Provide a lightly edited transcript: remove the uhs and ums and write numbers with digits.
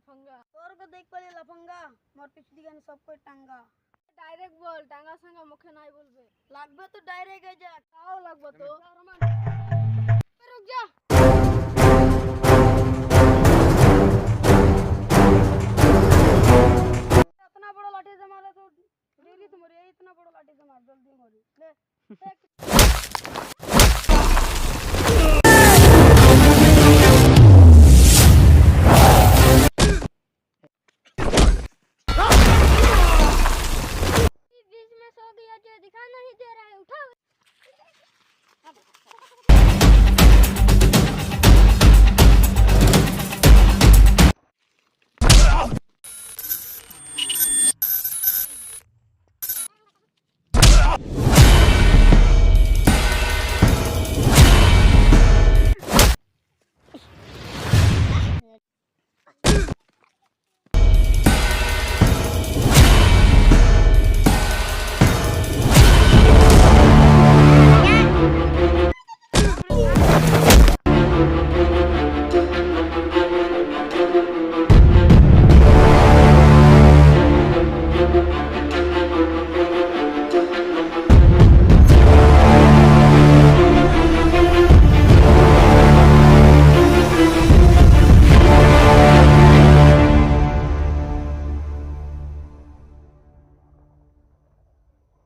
लफंगा। तोर को देख पाले लफंगा मोर पिछली गाने सब कोई टांगा। डायरेक्ट बोल, टांगा संगा मुखे नहीं बोलबे। लागबे तो डायरेक्ट है जा। आओ लगबो तो रुक जा। इतना बड़ा लाठी से मारे तो डेली तुम्हारे इतना बड़ा लाठी से मार जल्दी मारी ले बीच में सो गया जो दिखा नहीं दे रहा है उठा। Oh!